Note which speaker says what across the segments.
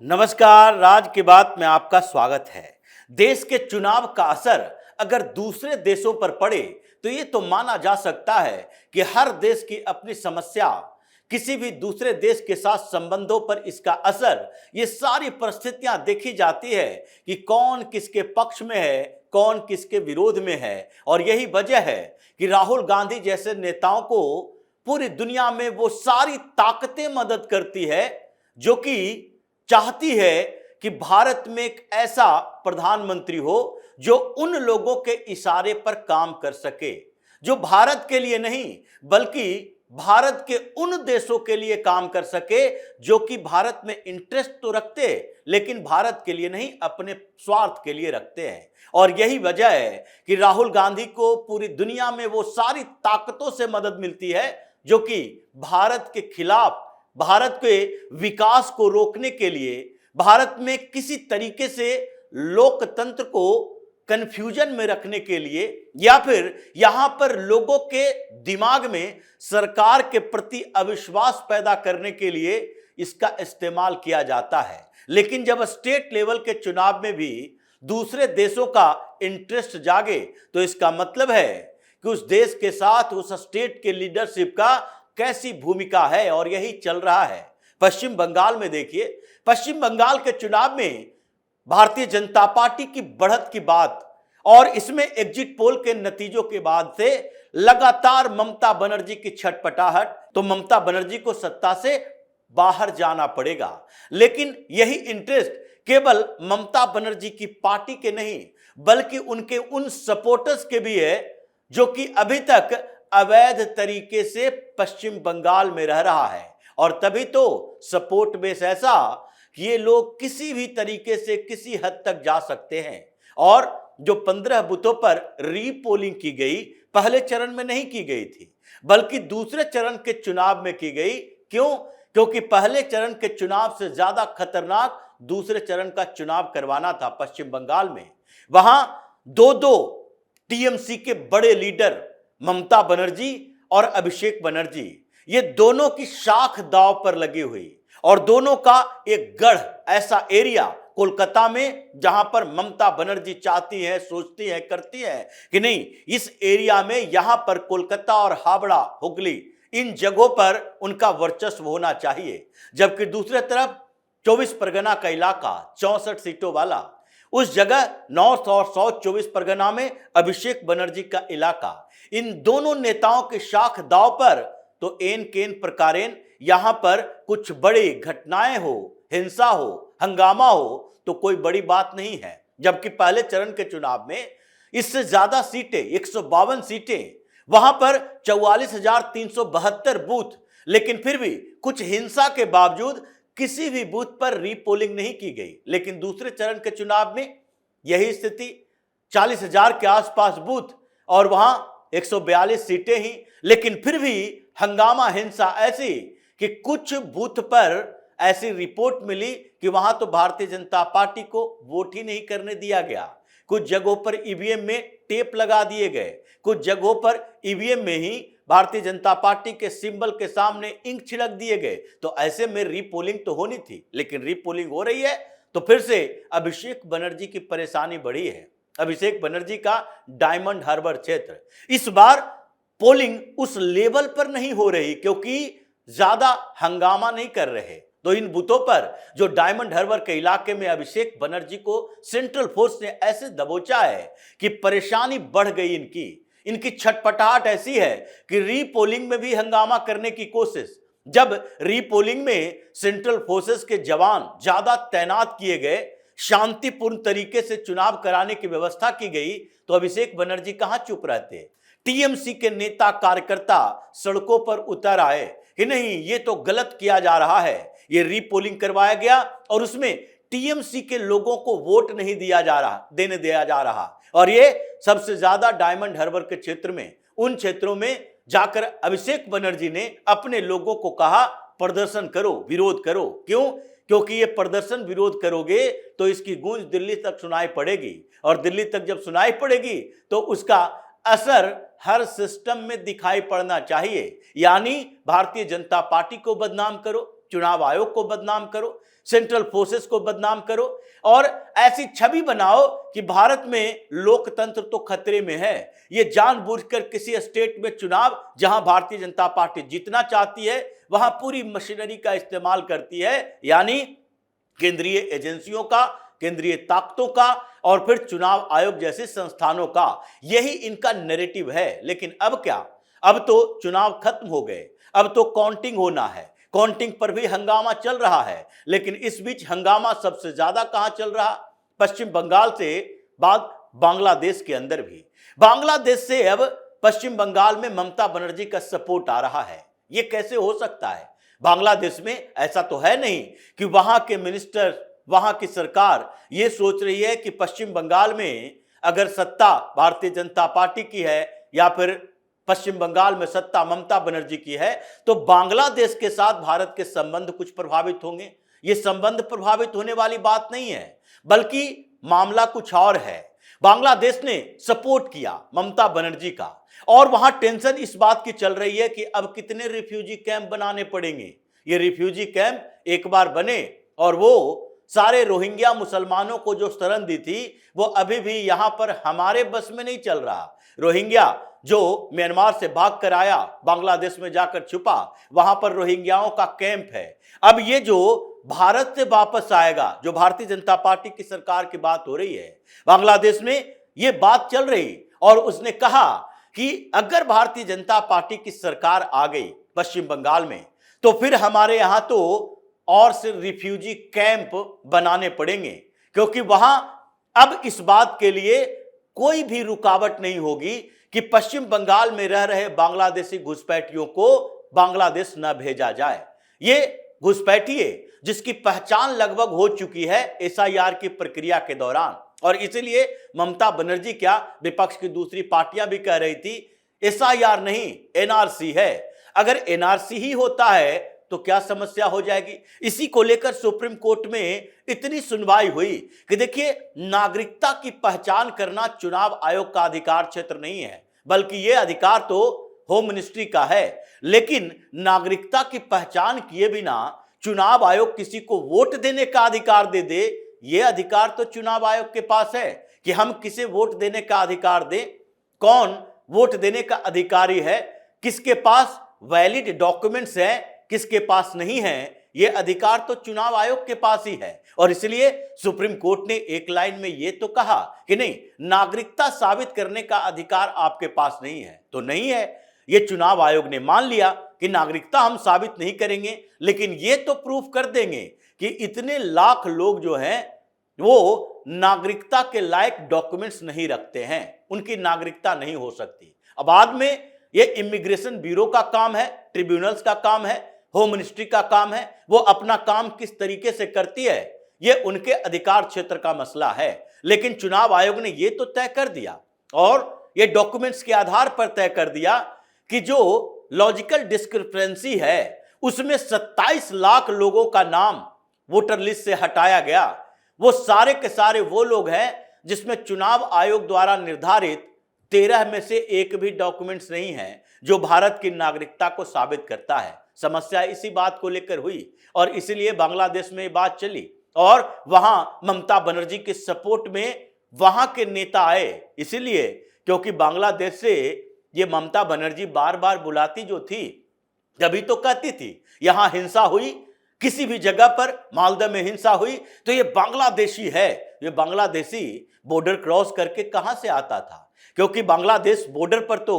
Speaker 1: नमस्कार, राज की बात में आपका स्वागत है। देश के चुनाव का असर अगर दूसरे देशों पर पड़े तो ये तो माना जा सकता है कि हर देश की अपनी समस्या, किसी भी दूसरे देश के साथ संबंधों पर इसका असर, ये सारी परिस्थितियां देखी जाती है कि कौन किसके पक्ष में है, कौन किसके विरोध में है। और यही वजह है कि राहुल गांधी जैसे नेताओं को पूरी दुनिया में वो सारी ताकतें मदद करती है जो कि चाहती है कि भारत में एक ऐसा प्रधानमंत्री हो जो उन लोगों के इशारे पर काम कर सके, जो भारत के लिए नहीं बल्कि भारत के उन देशों के लिए काम कर सके जो कि भारत में इंटरेस्ट तो रखते लेकिन भारत के लिए नहीं, अपने स्वार्थ के लिए रखते हैं। और यही वजह है कि राहुल गांधी को पूरी दुनिया में वो सारी ताकतों से मदद मिलती है जो कि भारत के खिलाफ, भारत के विकास को रोकने के लिए, भारत में किसी तरीके से लोकतंत्र को कंफ्यूजन में रखने के लिए या फिर यहां पर लोगों के दिमाग में सरकार के प्रति अविश्वास पैदा करने के लिए इसका इस्तेमाल किया जाता है। लेकिन जब स्टेट लेवल के चुनाव में भी दूसरे देशों का इंटरेस्ट जागे तो इसका मतलब है कि उस देश के साथ उस स्टेट के लीडरशिप का कैसी भूमिका है। और यही चल रहा है पश्चिम बंगाल में। देखिए, पश्चिम बंगाल के चुनाव में भारतीय जनता पार्टी की बढ़त की बात और इसमें एग्जिट पोल के नतीजों के बाद से लगातार ममता बनर्जी की छटपटाहट, तो ममता बनर्जी को सत्ता से बाहर जाना पड़ेगा। लेकिन यही इंटरेस्ट केवल ममता बनर्जी की पार्टी के नहीं बल्कि उनके उन सपोर्टर्स के भी है जो कि अभी तक अवैध तरीके से पश्चिम बंगाल में रह रहा है। और तभी तो सपोर्ट बेस ऐसा कि ये लोग किसी भी तरीके से किसी हद तक जा सकते हैं। और जो 15 बूथों पर रीपोलिंग की गई, पहले चरण में नहीं की गई थी बल्कि दूसरे चरण के चुनाव में की गई। क्यों? क्योंकि पहले चरण के चुनाव से ज्यादा खतरनाक दूसरे चरण का चुनाव करवाना था पश्चिम बंगाल में। वहां दो टीएमसी के बड़े लीडर ममता बनर्जी और अभिषेक बनर्जी, ये दोनों की शाख दांव पर लगी हुई और दोनों का एक गढ़, ऐसा एरिया कोलकाता में जहां पर ममता बनर्जी चाहती है, सोचती है, करती है कि नहीं, इस एरिया में यहां पर कोलकाता और हावड़ा, हुगली, इन जगहों पर उनका वर्चस्व होना चाहिए। जबकि दूसरे तरफ 24 परगना का इलाका, 64 सीटों वाला, उस जगह नॉर्थ और साउथ 24 परगना में अभिषेक बनर्जी का इलाका, इन दोनों नेताओं के शाख दाव पर तो एन केन प्रकारेण यहां पर कुछ बड़ी घटनाएं हो, हिंसा हो, हंगामा हो तो कोई बड़ी बात नहीं है। जबकि पहले चरण के चुनाव में इससे ज्यादा सीटें, 152 सीटें, वहां पर 44,372 बूथ, लेकिन फिर भी कुछ हिंसा के बावजूद किसी भी बूथ पर रीपोलिंग नहीं की गई। लेकिन दूसरे चरण के चुनाव में यही स्थिति, 40,000 के आसपास बूथ और वहां 142 सीटें ही, लेकिन फिर भी हंगामा, हिंसा ऐसी कि कुछ बूथ पर ऐसी रिपोर्ट मिली कि वहां तो भारतीय जनता पार्टी को वोट ही नहीं करने दिया गया। कुछ जगहों पर ईवीएम में टेप लगा दिए गए, कुछ जगहों पर ईवीएम में ही भारतीय जनता पार्टी के सिंबल के सामने इंक छिड़क दिए गए। तो ऐसे में रीपोलिंग तो होनी थी, लेकिन रीपोलिंग हो रही है तो फिर से अभिषेक बनर्जी की परेशानी बढ़ी है। अभिषेक बनर्जी का डायमंड हार्बर क्षेत्र, इस बार पोलिंग उस लेवल पर नहीं हो रही क्योंकि ज्यादा हंगामा नहीं कर रहे। तो इन बूथों पर जो डायमंड हार्बर के इलाके में अभिषेक बनर्जी को सेंट्रल फोर्स ने ऐसे दबोचा है कि परेशानी बढ़ गई। इनकी छटपटाहट ऐसी है कि रीपोलिंग में भी हंगामा करने की कोशिश। जब रीपोलिंग में सेंट्रल फोर्सेस के जवान ज्यादा तैनात किए गए, शांतिपूर्ण तरीके से चुनाव कराने की व्यवस्था की गई, तो अभिषेक बनर्जी कहां चुप रहते। टीएमसी के नेता कार्यकर्ता सड़कों पर उतर आए कि नहीं, ये तो गलत किया जा रहा है, ये रीपोलिंग करवाया गया और उसमें टीएमसी के लोगों को वोट नहीं देने दिया जा रहा। और ये सबसे ज्यादा डायमंड हार्बर के क्षेत्र में, उन क्षेत्रों में जाकर अभिषेक बनर्जी ने अपने लोगों को कहा, प्रदर्शन करो, विरोध करो। क्यों? क्योंकि ये प्रदर्शन विरोध करोगे तो इसकी गूंज दिल्ली तक सुनाई पड़ेगी और दिल्ली तक जब सुनाई पड़ेगी तो उसका असर हर सिस्टम में दिखाई पड़ना चाहिए। यानी भारतीय जनता पार्टी को बदनाम करो, चुनाव आयोग को बदनाम करो, सेंट्रल फोर्सेस को बदनाम करो और ऐसी छवि बनाओ कि भारत में लोकतंत्र तो खतरे में है। ये जानबूझकर किसी स्टेट में चुनाव जहां भारतीय जनता पार्टी जीतना चाहती है वहां पूरी मशीनरी का इस्तेमाल करती है, यानी केंद्रीय एजेंसियों का, केंद्रीय ताकतों का और फिर चुनाव आयोग जैसे संस्थानों का। यही इनका नैरेटिव है। लेकिन अब क्या, अब तो चुनाव खत्म हो गए, अब तो काउंटिंग होना है। काउंटिंग पर भी हंगामा चल रहा है, लेकिन इस बीच हंगामा सबसे ज्यादा कहां चल रहा? पश्चिम बंगाल से बाद बांग्लादेश के अंदर भी। बांग्लादेश से अब पश्चिम बंगाल में ममता बनर्जी का सपोर्ट आ रहा है। यह कैसे हो सकता है? बांग्लादेश में ऐसा तो है नहीं कि वहां के मिनिस्टर, वहां की सरकार यह सोच रही है कि पश्चिम बंगाल में अगर सत्ता भारतीय जनता पार्टी की है या फिर पश्चिम बंगाल में सत्ता ममता बनर्जी की है तो बांग्लादेश के साथ भारत के संबंध कुछ प्रभावित होंगे। ये संबंध प्रभावित होने वाली बात नहीं है, बल्कि मामला कुछ और है। बांग्लादेश ने सपोर्ट किया ममता बनर्जी का और वहां टेंशन इस बात की चल रही है कि अब कितने रिफ्यूजी कैंप बनाने पड़ेंगे। ये रिफ्यूजी कैंप एक बार बने और वो सारे रोहिंग्या मुसलमानों को जो शरण दी थी वो अभी भी यहां पर हमारे बस में नहीं चल रहा। रोहिंग्या जो म्यांमार से भाग कर आया, बांग्लादेश में जाकर छुपा, वहां पर रोहिंग्याओं का कैंप है। अब ये जो भारत से वापस आएगा, जो भारतीय जनता पार्टी की सरकार की बात हो रही है, बांग्लादेश में ये बात चल रही और उसने कहा कि अगर भारतीय जनता पार्टी की सरकार आ गई पश्चिम बंगाल में तो फिर हमारे यहां तो और सिर्फ रिफ्यूजी कैंप बनाने पड़ेंगे, क्योंकि वहां अब इस बात के लिए कोई भी रुकावट नहीं होगी कि पश्चिम बंगाल में रह रहे बांग्लादेशी घुसपैठियों को बांग्लादेश न भेजा जाए। ये घुसपैठिए जिसकी पहचान लगभग हो चुकी है एसआईआर की प्रक्रिया के दौरान, और इसीलिए ममता बनर्जी क्या, विपक्ष की दूसरी पार्टियां भी कह रही थी एसआईआर नहीं एनआरसी है। अगर एनआरसी ही होता है तो क्या समस्या हो जाएगी? इसी को लेकर सुप्रीम कोर्ट में इतनी सुनवाई हुई कि देखिए, नागरिकता की पहचान करना चुनाव आयोग का अधिकार क्षेत्र नहीं है, बल्कि यह अधिकार तो होम मिनिस्ट्री का है। लेकिन नागरिकता की पहचान किए बिना चुनाव आयोग किसी को वोट देने का अधिकार दे दे, यह अधिकार तो चुनाव आयोग के पास है कि हम किसे वोट देने का अधिकार दें, कौन वोट देने का अधिकारी है, किसके पास वैलिड डॉक्यूमेंट्स हैं, किसके पास नहीं है, यह अधिकार तो चुनाव आयोग के पास ही है। और इसलिए सुप्रीम कोर्ट ने एक लाइन में यह तो कहा कि नहीं, नागरिकता साबित करने का अधिकार आपके पास नहीं है तो नहीं है। यह चुनाव आयोग ने मान लिया कि नागरिकता हम साबित नहीं करेंगे, लेकिन यह तो प्रूफ कर देंगे कि इतने लाख लोग जो हैं वो नागरिकता के लायक डॉक्यूमेंट्स नहीं रखते हैं, उनकी नागरिकता नहीं हो सकती। अब बाद में यह इमिग्रेशन ब्यूरो का काम है, ट्रिब्यूनल्स का काम है, होम मिनिस्ट्री का काम है, वो अपना काम किस तरीके से करती है यह उनके अधिकार क्षेत्र का मसला है। लेकिन चुनाव आयोग ने यह तो तय कर दिया और ये डॉक्यूमेंट्स के आधार पर तय कर दिया कि जो लॉजिकल डिस्क्रिपेंसी है उसमें 27 लाख लोगों का नाम वोटर लिस्ट से हटाया गया। वो सारे के सारे वो लोग हैं जिसमें चुनाव आयोग द्वारा निर्धारित 13 में से एक भी डॉक्यूमेंट्स नहीं है जो भारत की नागरिकता को साबित करता है। समस्या इसी बात को लेकर हुई और इसीलिए बांग्लादेश में बात चली और वहां ममता बनर्जी के सपोर्ट में वहां के नेता आए, इसीलिए क्योंकि बांग्लादेश से ये ममता बनर्जी बार बार बुलाती जो थी, तभी तो कहती थी यहां हिंसा हुई, किसी भी जगह पर मालदा में हिंसा हुई तो ये बांग्लादेशी है। ये बांग्लादेशी बॉर्डर क्रॉस करके कहां से आता था? क्योंकि बांग्लादेश बॉर्डर पर तो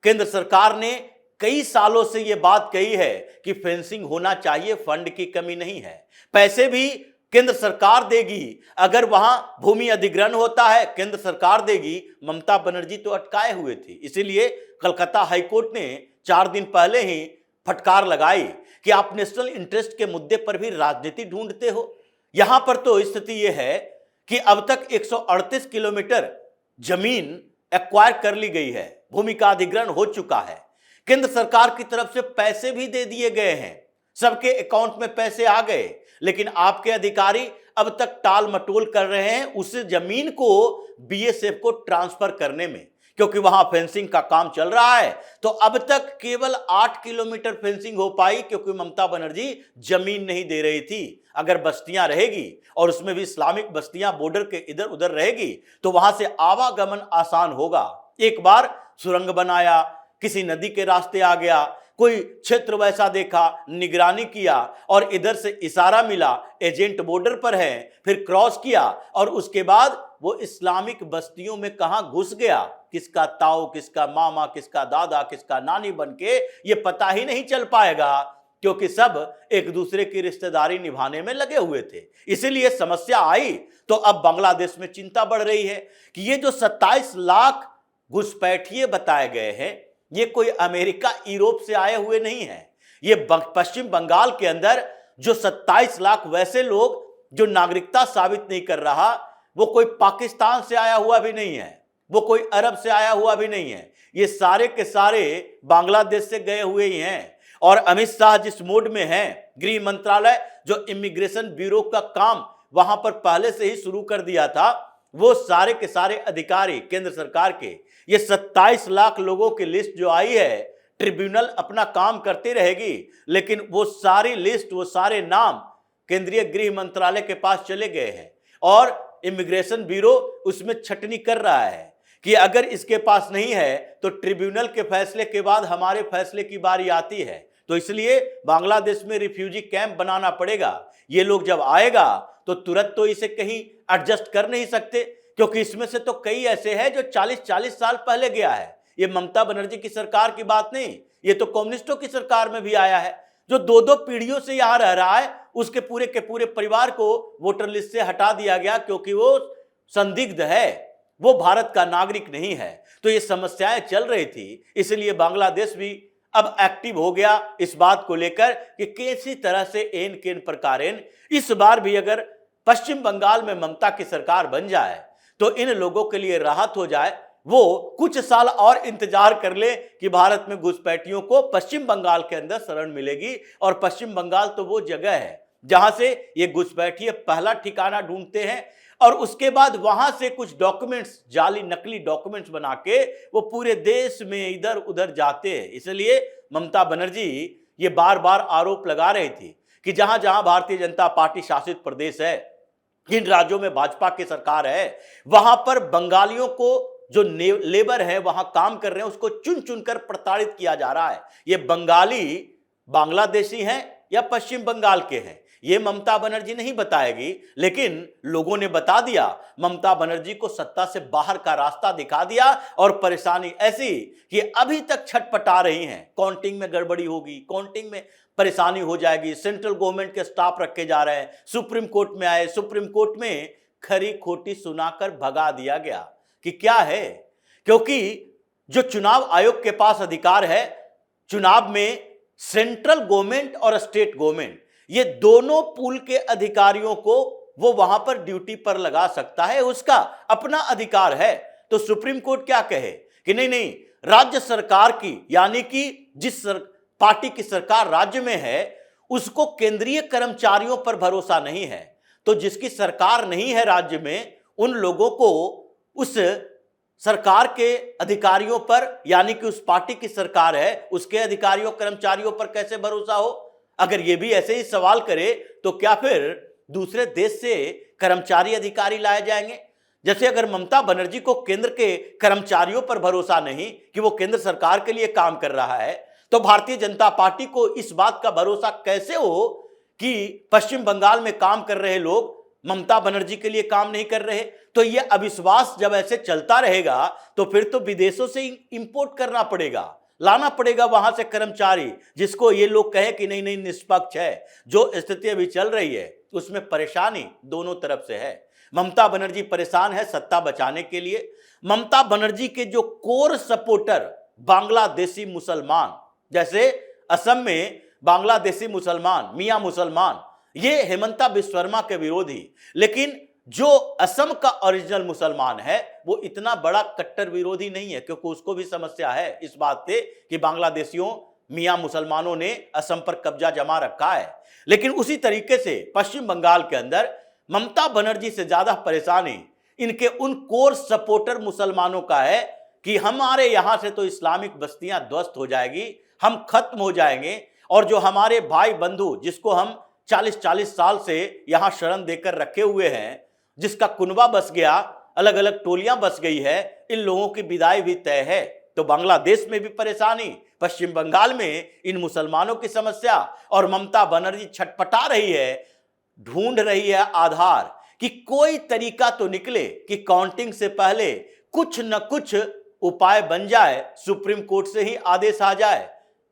Speaker 1: केंद्र सरकार ने कई सालों से यह बात कही है कि फेंसिंग होना चाहिए, फंड की कमी नहीं है, पैसे भी केंद्र सरकार देगी। अगर वहां भूमि अधिग्रहण होता है केंद्र सरकार देगी। ममता बनर्जी तो अटकाए हुए थी, इसीलिए कलकत्ता हाईकोर्ट ने 4 दिन पहले ही फटकार लगाई कि आप नेशनल इंटरेस्ट के मुद्दे पर भी राजनीति ढूंढते हो। यहां पर तो स्थिति यह है कि अब तक 138 किलोमीटर जमीन एक्वायर कर ली गई है, भूमि का अधिग्रहण हो चुका है, केंद्र सरकार की तरफ से पैसे भी दे दिए गए हैं, सबके अकाउंट में पैसे आ गए, लेकिन आपके अधिकारी अब तक टाल मटोल कर रहे हैं उस जमीन को बीएसएफ को ट्रांसफर करने में, क्योंकि वहां फेंसिंग का काम चल रहा है। तो अब तक केवल 8 किलोमीटर फेंसिंग हो पाई, क्योंकि ममता बनर्जी जमीन नहीं दे रही थी। अगर बस्तियां रहेगी और उसमें भी इस्लामिक बस्तियां बॉर्डर के इधर उधर रहेगी तो वहां से आवागमन आसान होगा। एक बार सुरंग बनाया, किसी नदी के रास्ते आ गया, कोई क्षेत्र वैसा देखा, निगरानी किया और इधर से इशारा मिला एजेंट बॉर्डर पर है, फिर क्रॉस किया और उसके बाद वो इस्लामिक बस्तियों में कहां घुस गया, किसका ताऊ, किसका मामा, किसका दादा, किसका नानी बनके, ये पता ही नहीं चल पाएगा, क्योंकि सब एक दूसरे की रिश्तेदारी निभाने में लगे हुए थे। इसीलिए समस्या आई। तो अब बांग्लादेश में चिंता बढ़ रही है कि ये जो 27 लाख घुसपैठिए बताए गए हैं, ये कोई अमेरिका यूरोप से आए हुए नहीं है। ये पश्चिम बंगाल के अंदर जो 27 लाख वैसे लोग जो नागरिकता साबित नहीं कर रहा, वो कोई पाकिस्तान से आया हुआ भी नहीं है, वो कोई अरब से आया हुआ भी नहीं है, ये सारे के सारे बांग्लादेश से गए हुए ही हैं। और अमित शाह जिस मोड में हैं, गृह मंत्रालय जो इमिग्रेशन ब्यूरो का काम वहां पर पहले से ही शुरू कर दिया था, वो सारे के सारे अधिकारी केंद्र सरकार के, ये 27 लाख लोगों की लिस्ट जो आई है, ट्रिब्यूनल अपना काम करती रहेगी, लेकिन वो सारी लिस्ट, वो सारे नाम केंद्रीय गृह मंत्रालय के पास चले गए हैं और इमिग्रेशन ब्यूरो उसमें छटनी कर रहा है कि अगर इसके पास नहीं है तो ट्रिब्यूनल के फैसले के बाद हमारे फैसले की बारी आती है। तो इसलिए बांग्लादेश में रिफ्यूजी कैंप बनाना पड़ेगा। ये लोग जब आएगा तो तुरंत तो इसे कहीं एडजस्ट कर नहीं सकते, क्योंकि इसमें से तो कई ऐसे हैं जो 40-40 साल पहले गया है। ये ममता बनर्जी की सरकार की बात नहीं, ये तो कम्युनिस्टों की सरकार में भी आया है, जो 2-2 पीढ़ियों से यहां रह रहा है। उसके पूरे के पूरे परिवार को वोटर लिस्ट से हटा दिया गया, क्योंकि वो संदिग्ध है, वो भारत का नागरिक नहीं है। तो ये समस्याएं चल रही थी, इसलिए बांग्लादेश भी अब एक्टिव हो गया इस बात को लेकर कि किसी तरह से एन केन प्रकारेण इस बार भी अगर पश्चिम बंगाल में ममता की सरकार बन जाए तो इन लोगों के लिए राहत हो जाए। वो कुछ साल और इंतजार कर ले कि भारत में घुसपैठियों को पश्चिम बंगाल के अंदर शरण मिलेगी, और पश्चिम बंगाल तो वो जगह है जहां से ये घुसपैठिए पहला ठिकाना ढूंढते हैं और उसके बाद वहां से कुछ डॉक्यूमेंट्स, जाली नकली डॉक्यूमेंट्स बना के वो पूरे देश में इधर उधर जाते हैं। इसलिए ममता बनर्जी ये बार बार आरोप लगा रही थी कि जहां जहां भारतीय जनता पार्टी शासित प्रदेश है, जिन राज्यों में भाजपा की सरकार है, वहां पर बंगालियों को जो लेबर है वहां काम कर रहे हैं उसको चुन चुनकर प्रताड़ित किया जा रहा है। ये बंगाली बांग्लादेशी हैं या पश्चिम बंगाल के हैं, ये ममता बनर्जी नहीं बताएगी, लेकिन लोगों ने बता दिया। ममता बनर्जी को सत्ता से बाहर का रास्ता दिखा दिया और परेशानी ऐसी कि अभी तक छटपटा रही हैं। काउंटिंग में गड़बड़ी होगी, काउंटिंग में परेशानी हो जाएगी, सेंट्रल गवर्नमेंट के स्टाफ रखे जा रहे हैं, सुप्रीम कोर्ट में आए, सुप्रीम कोर्ट में खरी खोटी सुनाकर भगा दिया गया कि क्या है, क्योंकि जो चुनाव आयोग के पास अधिकार है, चुनाव में सेंट्रल गवर्नमेंट और स्टेट गवर्नमेंट ये दोनों पूल के अधिकारियों को वो वहां पर ड्यूटी पर लगा सकता है, उसका अपना अधिकार है। तो सुप्रीम कोर्ट क्या कहे कि नहीं नहीं, राज्य सरकार की, यानी कि जिस पार्टी की सरकार राज्य में है उसको केंद्रीय कर्मचारियों पर भरोसा नहीं है, तो जिसकी सरकार नहीं है राज्य में, उन लोगों को उस सरकार के अधिकारियों पर, यानी कि उस पार्टी की सरकार है उसके अधिकारियों कर्मचारियों पर कैसे भरोसा हो। अगर ये भी ऐसे ही सवाल करे तो क्या फिर दूसरे देश से कर्मचारी अधिकारी लाए जाएंगे? जैसे अगर ममता बनर्जी को केंद्र के कर्मचारियों पर भरोसा नहीं कि वो केंद्र सरकार के लिए काम कर रहा है, तो भारतीय जनता पार्टी को इस बात का भरोसा कैसे हो कि पश्चिम बंगाल में काम कर रहे लोग ममता बनर्जी के लिए काम नहीं कर रहे? तो ये अविश्वास जब ऐसे चलता रहेगा तो फिर तो विदेशों से इंपोर्ट करना पड़ेगा, लाना पड़ेगा वहां से कर्मचारी, जिसको ये लोग कहे कि नहीं नहीं निष्पक्ष है। जो स्थिति अभी चल रही है उसमें परेशानी दोनों तरफ से है। ममता बनर्जी परेशान है सत्ता बचाने के लिए। ममता बनर्जी के जो कोर सपोर्टर बांग्लादेशी मुसलमान, जैसे असम में बांग्लादेशी मुसलमान, मियां मुसलमान, ये हेमंता बिस्व शर्मा के विरोधी, लेकिन जो असम का ओरिजिनल मुसलमान है वो इतना बड़ा कट्टर विरोधी नहीं है, क्योंकि उसको भी समस्या है इस बात से कि बांग्लादेशियों, मियां मुसलमानों ने असम पर कब्जा जमा रखा है। लेकिन उसी तरीके से पश्चिम बंगाल के अंदर ममता बनर्जी से ज्यादा परेशानी इनके उन कोर सपोर्टर मुसलमानों का है कि हमारे यहां से तो इस्लामिक बस्तियां ध्वस्त हो जाएगी, हम खत्म हो जाएंगे, और जो हमारे भाई बंधु जिसको हम 40-40 साल से यहां शरण देकर रखे हुए हैं, जिसका कुनबा बस गया, अलग अलग टोलियां बस गई है, इन लोगों की विदाई भी तय है। तो बांग्लादेश में भी परेशानी, पश्चिम बंगाल में इन मुसलमानों की समस्या, और ममता बनर्जी छटपटा रही है, ढूंढ रही है आधार कि कोई तरीका तो निकले कि काउंटिंग से पहले कुछ न कुछ उपाय बन जाए, सुप्रीम कोर्ट से ही आदेश आ जाए,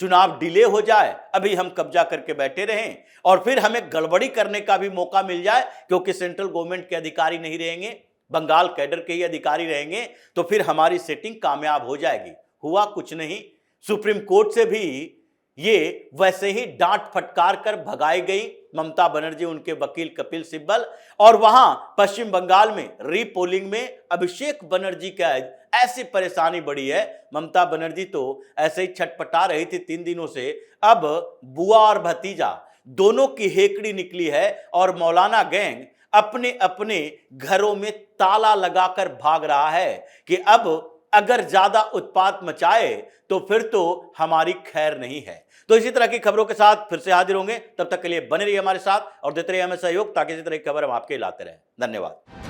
Speaker 1: चुनाव डिले हो जाए, अभी हम कब्जा करके बैठे रहें और फिर हमें गड़बड़ी करने का भी मौका मिल जाए, क्योंकि सेंट्रल गवर्नमेंट के अधिकारी नहीं रहेंगे, बंगाल कैडर के ही अधिकारी रहेंगे, तो फिर हमारी सेटिंग कामयाब हो जाएगी। हुआ कुछ नहीं, सुप्रीम कोर्ट से भी ये वैसे ही डांट फटकार कर भगाई गई ममता बनर्जी, उनके वकील कपिल सिब्बल, और वहां पश्चिम बंगाल में रीपोलिंग में अभिषेक बनर्जी का ऐसी परेशानी बढ़ी है। ममता बनर्जी तो ऐसे ही छटपटा रही थी 3 दिनों से, अब बुआ और भतीजा दोनों की हेकड़ी निकली है, और मौलाना गैंग अपने अपने घरों में ताला लगाकर भाग रहा है कि अब अगर ज्यादा उत्पात मचाए तो फिर तो हमारी खैर नहीं है। तो इसी तरह की खबरों के साथ फिर से हाजिर होंगे, तब तक के लिए बने रहिए हमारे साथ और देते रहिए हमें सहयोग, ताकि इसी तरह की खबर हम आपके लाते रहें। धन्यवाद।